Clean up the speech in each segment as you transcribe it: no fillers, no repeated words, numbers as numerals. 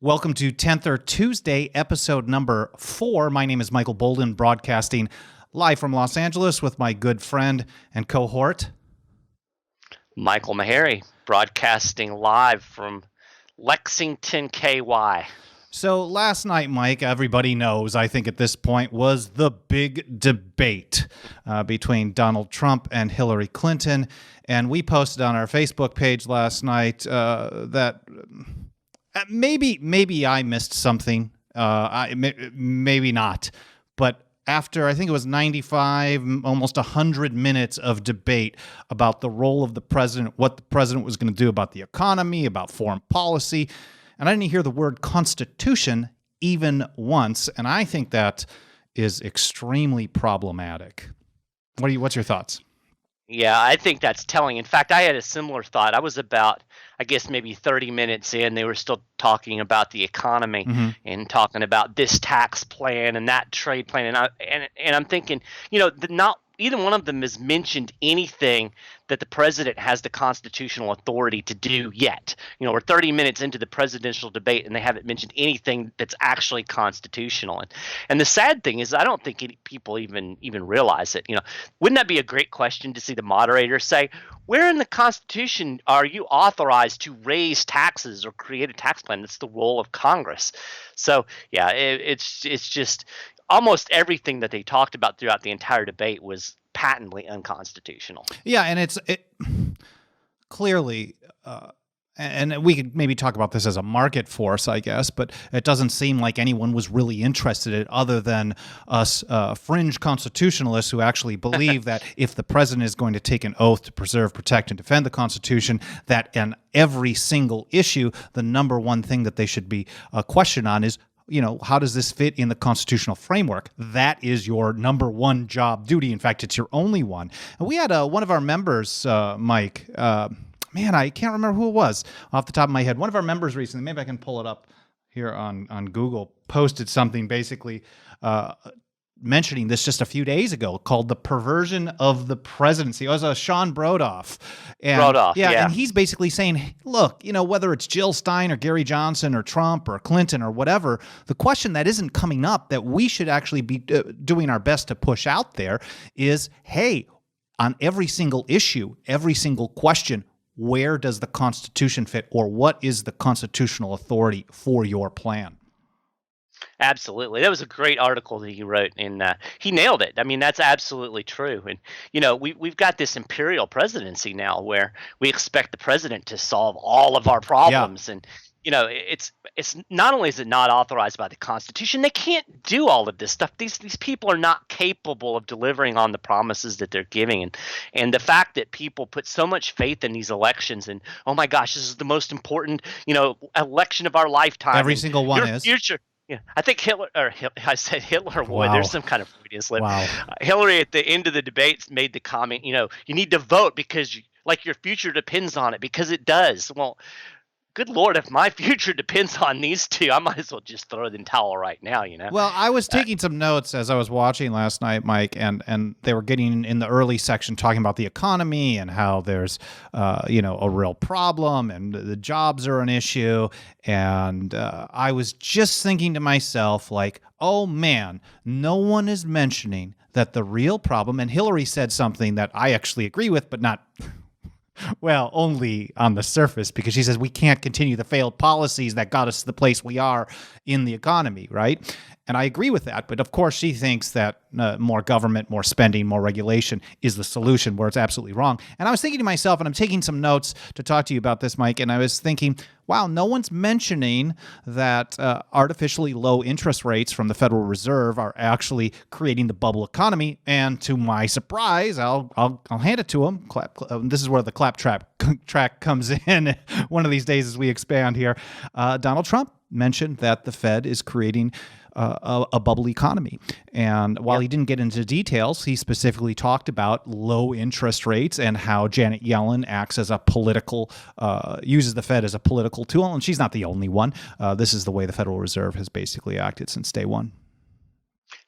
Welcome to 10th or Tuesday, episode number 4. My name is Michael Boldin, broadcasting live from Los Angeles with my good friend and cohort, Michael Maharrey, broadcasting live from Lexington, KY. So last night, Mike, everybody knows, I think at this point, was the big debate between Donald Trump and Hillary Clinton. And we posted on our Facebook page last night that maybe I missed something, maybe not. But after, I think it was 95, almost 100 minutes of debate about the role of the president, what the president was going to do about the economy, about foreign policy, and I didn't hear the word Constitution even once, and I think that is extremely problematic. What's your thoughts? Yeah, I think that's telling. In fact, I had a similar thought. I was about, I guess, maybe 30 minutes in. They were still talking about the economy and talking about this tax plan and that trade plan. And I'm thinking, not either one of them has mentioned anything that the president has the constitutional authority to do yet. We're 30 minutes into the presidential debate and they haven't mentioned anything that's actually constitutional. And the sad thing is, I don't think people even realize it. Wouldn't that be a great question to see the moderator say, where in the Constitution are you authorized to raise taxes or create a tax plan? That's the role of Congress. So, yeah, it's just almost everything that they talked about throughout the entire debate was patently unconstitutional. Yeah, and it's clearly, and we could maybe talk about this as a market force, I guess, but it doesn't seem like anyone was really interested in it other than us fringe constitutionalists who actually believe that if the president is going to take an oath to preserve, protect, and defend the Constitution, that in every single issue, the number one thing that they should be questioned on is, how does this fit in the constitutional framework? That is your number one job duty. In fact, it's your only one. And we had one of our members, Mike, I can't remember who it was off the top of my head. One of our members recently, maybe I can pull it up here on Google, posted something basically mentioning this just a few days ago called The Perversion of the Presidency. It was Sean Brodoff. And he's basically saying, look, whether it's Jill Stein or Gary Johnson or Trump or Clinton or whatever, the question that isn't coming up that we should actually be doing our best to push out there is, hey, on every single issue, every single question, where does the Constitution fit, or what is the constitutional authority for your plan? Absolutely. That was a great article that he wrote, and he nailed it. I mean, that's absolutely true. And, we've got this imperial presidency now where we expect the president to solve all of our problems. Yeah. And, it's not only is it not authorized by the Constitution, they can't do all of this stuff. These people are not capable of delivering on the promises that they're giving. And the fact that people put so much faith in these elections and, oh my gosh, this is the most important, election of our lifetime. Every single one is. Future. Yeah, I think I said Hitler would. Wow. There's some kind of Freudian slip. Wow. Hillary at the end of the debates made the comment, you need to vote because your future depends on it, because it does. Well, good Lord, if my future depends on these two, I might as well just throw the towel right now, Well, I was taking some notes as I was watching last night, Mike, and they were getting in the early section talking about the economy and how there's, a real problem and the jobs are an issue. And I was just thinking to myself, like, oh, man, no one is mentioning that the real problem, and Hillary said something that I actually agree with, but not... Well, only on the surface, because she says we can't continue the failed policies that got us to the place we are in the economy, right? And I agree with that. But of course, she thinks that more government, more spending, more regulation is the solution, where it's absolutely wrong. And I was thinking to myself, and I'm taking some notes to talk to you about this, Mike, and I was thinking, wow, no one's mentioning that artificially low interest rates from the Federal Reserve are actually creating the bubble economy. And to my surprise, I'll hand it to them. This is where the claptrap track comes in one of these days as we expand here. Donald Trump mentioned that the Fed is creating a bubble economy. And while he didn't get into details, he specifically talked about low interest rates and how Janet Yellen acts as a political, uses the Fed as a political tool. And she's not the only one. This is the way the Federal Reserve has basically acted since day one.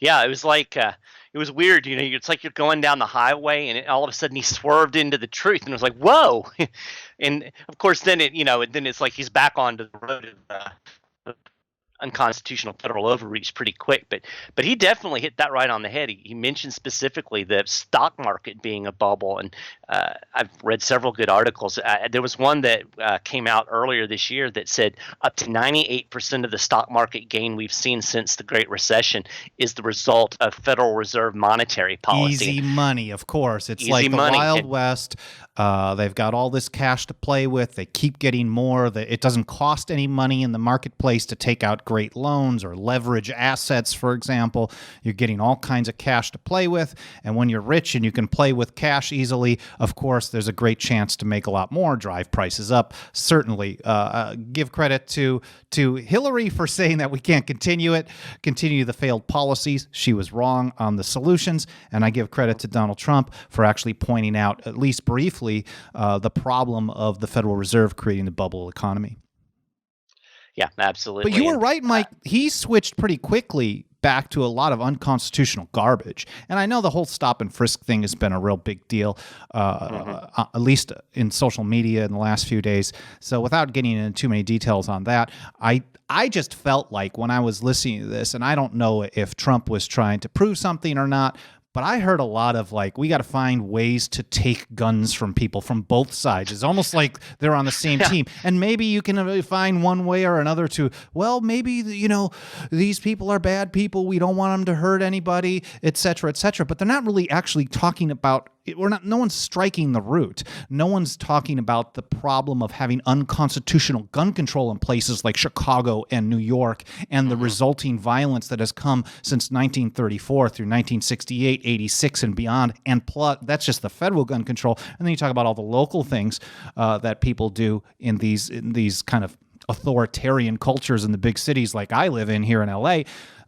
Yeah, it was like it was weird. It's like you're going down the highway, and all of a sudden he swerved into the truth, and it was like, whoa! And of course, then it's like he's back onto the road of unconstitutional federal overreach pretty quick. But he definitely hit that right on the head. He mentioned specifically the stock market being a bubble, and I've read several good articles. There was one that came out earlier this year that said up to 98% of the stock market gain we've seen since the Great Recession is the result of Federal Reserve monetary policy. Easy money, of course. It's Easy like the money. Wild West. They've got all this cash to play with. They keep getting more. It doesn't cost any money in the marketplace to take out great loans or leverage assets, for example. You're getting all kinds of cash to play with. And when you're rich and you can play with cash easily, of course, there's a great chance to make a lot more, drive prices up. Certainly, give credit to Hillary for saying that we can't continue the failed policies. She was wrong on the solutions. And I give credit to Donald Trump for actually pointing out, at least briefly, the problem of the Federal Reserve creating the bubble economy. Yeah, absolutely. But you were right, Mike. He switched pretty quickly back to a lot of unconstitutional garbage. And I know the whole stop and frisk thing has been a real big deal, at least in social media in the last few days. So without getting into too many details on that, I just felt like when I was listening to this, and I don't know if Trump was trying to prove something or not, but I heard a lot of like, we got to find ways to take guns from people from both sides. It's almost like they're on the same team. And maybe you can find one way or another to, well, maybe, these people are bad people. We don't want them to hurt anybody, et cetera, et cetera. But they're not really actually talking about no one's striking the root. No one's talking about the problem of having unconstitutional gun control in places like Chicago and New York and the resulting violence that has come since 1934 through 1968, 86 and beyond. And plus, that's just the federal gun control. And then you talk about all the local things that people do in these kind of authoritarian cultures in the big cities like I live in here in LA.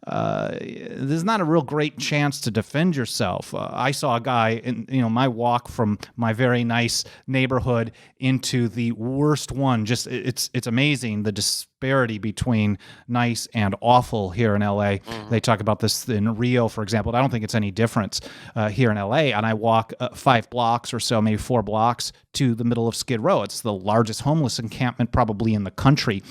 There's not a real great chance to defend yourself. I saw a guy in my walk from my very nice neighborhood into the worst one. Just it's amazing the disparity between nice and awful here in LA. They talk about this in Rio, for example. But I don't think it's any difference here in LA. And I walk 5 blocks or so, maybe 4 blocks to the middle of Skid Row. It's the largest homeless encampment probably in the country.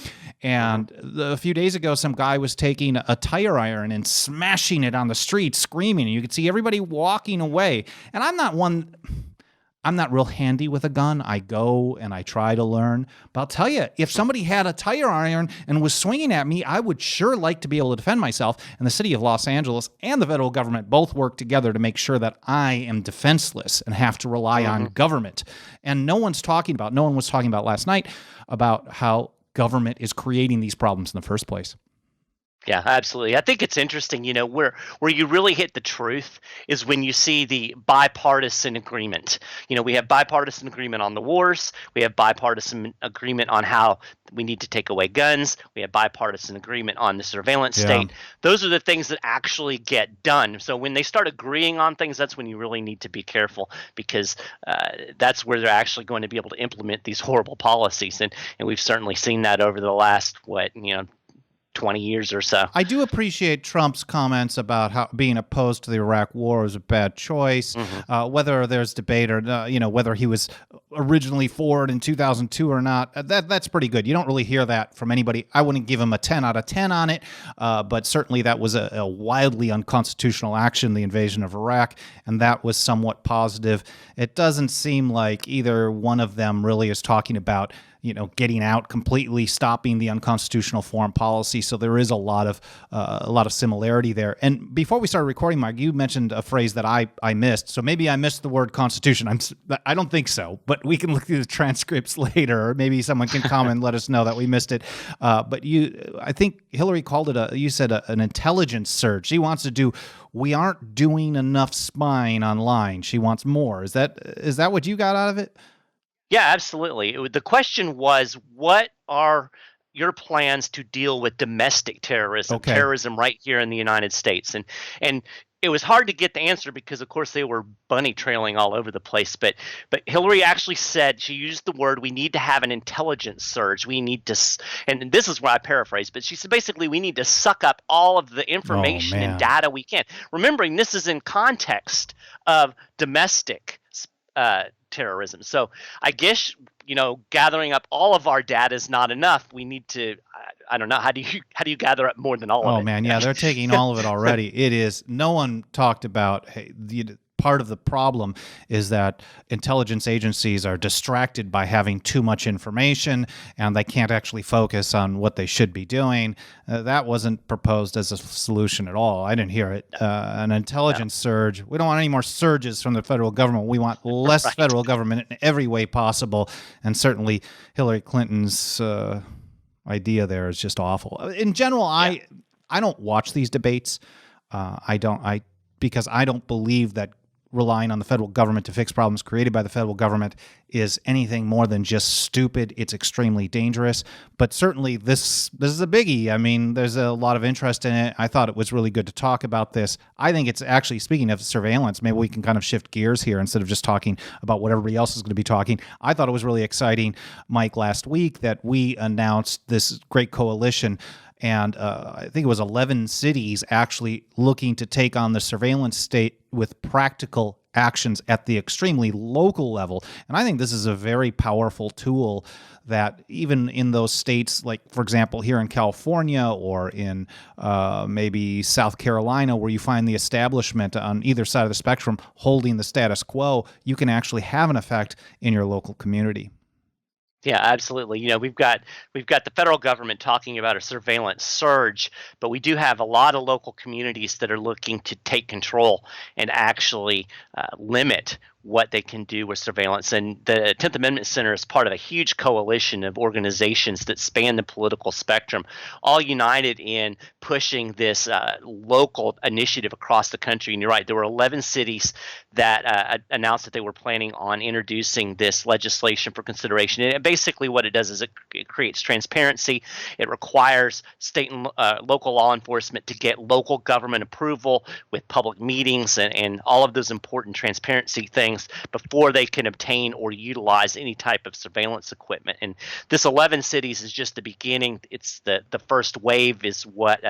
And a few days ago, some guy was taking a tire iron and smashing it on the street, screaming. And you could see everybody walking away. And I'm not real handy with a gun. I go and I try to learn. But I'll tell you, if somebody had a tire iron and was swinging at me, I would sure like to be able to defend myself. And the city of Los Angeles and the federal government both work together to make sure that I am defenseless and have to rely on government. And no one was talking about last night about how government is creating these problems in the first place. Yeah, absolutely. I think it's interesting, where you really hit the truth is when you see the bipartisan agreement. We have bipartisan agreement on the wars. We have bipartisan agreement on how we need to take away guns. We have bipartisan agreement on the surveillance state. Those are the things that actually get done. So when they start agreeing on things, that's when you really need to be careful, because that's where they're actually going to be able to implement these horrible policies. And we've certainly seen that over the last, 20 years or so. I do appreciate Trump's comments about how being opposed to the Iraq War was a bad choice, whether there's debate or, whether he was originally for it in 2002 or not. That's pretty good. You don't really hear that from anybody. I wouldn't give him a 10 out of 10 on it, but certainly that was a wildly unconstitutional action, the invasion of Iraq, and that was somewhat positive. It doesn't seem like either one of them really is talking about getting out completely, stopping the unconstitutional foreign policy. So there is a lot of similarity there. And before we started recording, Mike, you mentioned a phrase that I missed. So maybe I missed the word constitution. I don't think so, but we can look through the transcripts later, or maybe someone can comment and let us know that we missed it. But I think Hillary called it an intelligence surge. She wants to do. We aren't doing enough spying online. She wants more. Is that what you got out of it? Yeah, absolutely. The question was, what are your plans to deal with domestic terrorism right here in the United States? And it was hard to get the answer because, of course, they were bunny trailing all over the place. But Hillary actually said, she used the word, we need to have an intelligence surge. We need to, and this is where I paraphrase, but she said basically we need to suck up all of the information and data we can. Remembering this is in context of domestic terrorism. So I guess, gathering up all of our data is not enough. We need to, I don't know, how do you gather up more than all of Oh it? man, yeah, they're taking all of it already. It is no one talked about. Hey, part of the problem is that intelligence agencies are distracted by having too much information, and they can't actually focus on what they should be doing. That wasn't proposed as a solution at all. I didn't hear it. An intelligence surge. We don't want any more surges from the federal government. We want less Right. federal government in every way possible, and certainly Hillary Clinton's idea there is just awful. In general, I don't watch these debates. Because I don't believe that relying on the federal government to fix problems created by the federal government is anything more than just stupid. It's extremely dangerous. But certainly this is a biggie. I mean, there's a lot of interest in it. I thought it was really good to talk about this. I think it's actually, speaking of surveillance, maybe we can kind of shift gears here instead of just talking about what everybody else is going to be talking. I thought it was really exciting, Mike, last week that we announced this great coalition. And I think it was 11 cities actually looking to take on the surveillance state with practical actions at the extremely local level. And I think this is a very powerful tool that even in those states, like, for example, here in California or in maybe South Carolina, where you find the establishment on either side of the spectrum holding the status quo, you can actually have an effect in your local community. Yeah, absolutely. We've got the federal government talking about a surveillance surge, but we do have a lot of local communities that are looking to take control and actually limit what they can do with surveillance. And the 10th Amendment Center is part of a huge coalition of organizations that span the political spectrum, all united in pushing this local initiative across the country. And you're right, there were 11 cities that announced that they were planning on introducing this legislation for consideration. And basically what it does is it creates transparency. It requires state and local law enforcement to get local government approval with public meetings and all of those important transparency things before they can obtain or utilize any type of surveillance equipment. And this 11 cities is just the beginning. It's the first wave is what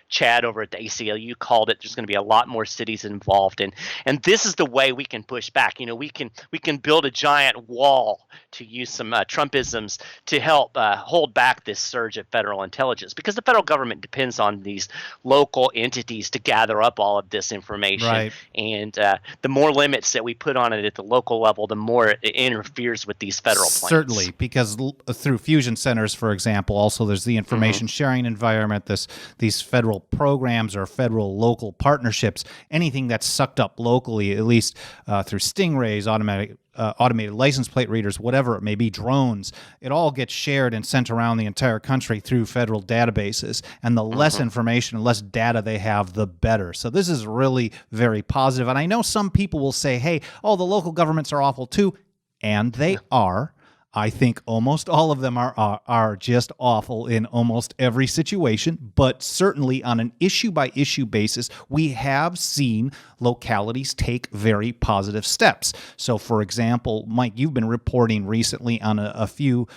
Chad over at the ACLU called it. There's going to be a lot more cities involved. And this is the way we can push back. We can build a giant wall, to use some Trumpisms, to help hold back this surge of federal intelligence, because the federal government depends on these local entities to gather up all of this information. Right. And the more limits that we put on it at the local level, the more it interferes with these federal plans. Certainly, because through fusion centers, for example, also there's the information sharing environment, these federal programs or federal local partnerships, anything that's sucked up locally, at least through stingrays, automated license plate readers, whatever it may be, drones, it all gets shared and sent around the entire country through federal databases. And the less information and less data they have, the better. So this is really very positive. And I know some people will say, hey, the local governments are awful too. And they are. I think almost all of them are just awful in almost every situation, but certainly on an issue-by-issue basis, we have seen localities take very positive steps. So, for example, Mike, you've been reporting recently on a few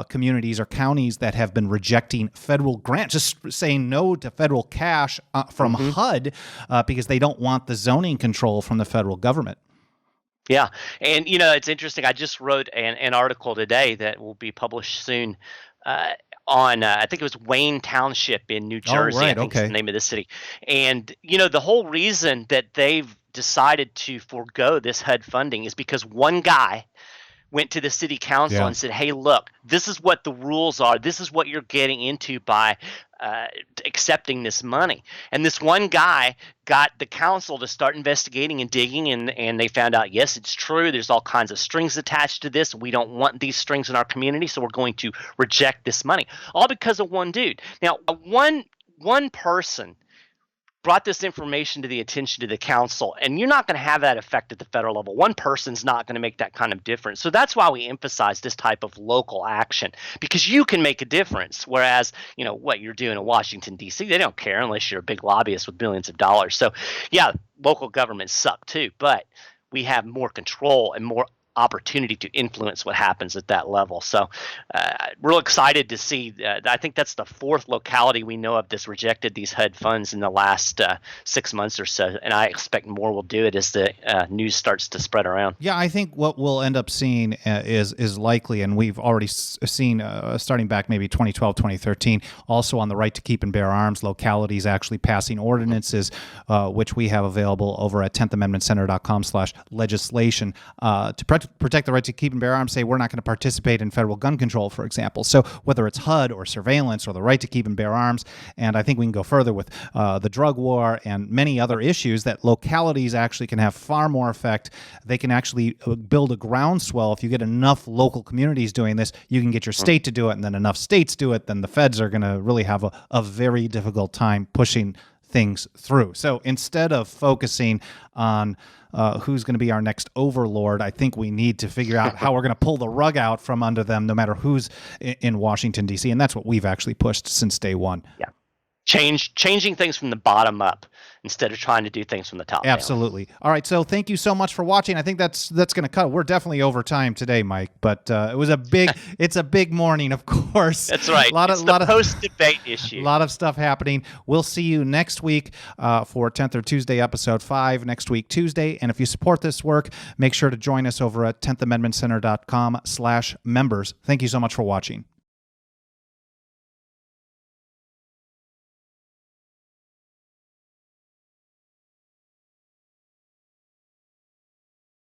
communities or counties that have been rejecting federal grants, just saying no to federal cash from HUD because they don't want the zoning control from the federal government. Yeah. And, it's interesting. I just wrote an article today that will be published soon on, I think it was Wayne Township in New Jersey. Right, I think okay. is the name of the city. And, the whole reason that they've decided to forego this HUD funding is because one guy went to the city council and said, hey, look, this is what the rules are. This is what you're getting into by accepting this money. And this one guy got the council to start investigating and digging, and they found out, yes, it's true. There's all kinds of strings attached to this. We don't want these strings in our community, so we're going to reject this money. All because of one dude. Now, one person brought this information to the attention to the council, and you're not going to have that effect at the federal level. One person's not going to make that kind of difference. So that's why we emphasize this type of local action, because you can make a difference. Whereas, what you're doing in Washington, D.C., they don't care unless you're a big lobbyist with billions of dollars. So, yeah, local governments suck too, but we have more control and more opportunity to influence what happens at that level. So real excited to see. I think that's the fourth locality we know of that's rejected these HUD funds in the last 6 months or so, and I expect more will do it as the news starts to spread around. Yeah, I think what we'll end up seeing is likely, and we've already seen starting back maybe 2012, 2013, also on the right to keep and bear arms, localities actually passing ordinances, which we have available over at 10thamendmentcenter.com/legislation to protect the right to keep and bear arms. Say we're not going to participate in federal gun control, for example. So whether it's HUD or surveillance or the right to keep and bear arms, and I think we can go further with the drug war and many other issues, that localities actually can have far more effect. They can actually build a groundswell. If you get enough local communities doing this, you can get your state to do it, and then enough states do it, then the feds are going to really have a very difficult time pushing things through. So instead of focusing on who's going to be our next overlord, I think we need to figure out how we're going to pull the rug out from under them, no matter who's in Washington, D.C. And that's what we've actually pushed since day one. Yeah. Changing things from the bottom up instead of trying to do things from the top down. Absolutely. All right. So thank you so much for watching. I think that's going to cut. We're definitely over time today, Mike, but it was it's a big morning, of course. That's right. It's the post-debate issue. A lot of stuff happening. We'll see you next week for 10th or Tuesday, episode 5, next week, Tuesday. And if you support this work, make sure to join us over at 10thamendmentcenter.com/members. Thank you so much for watching.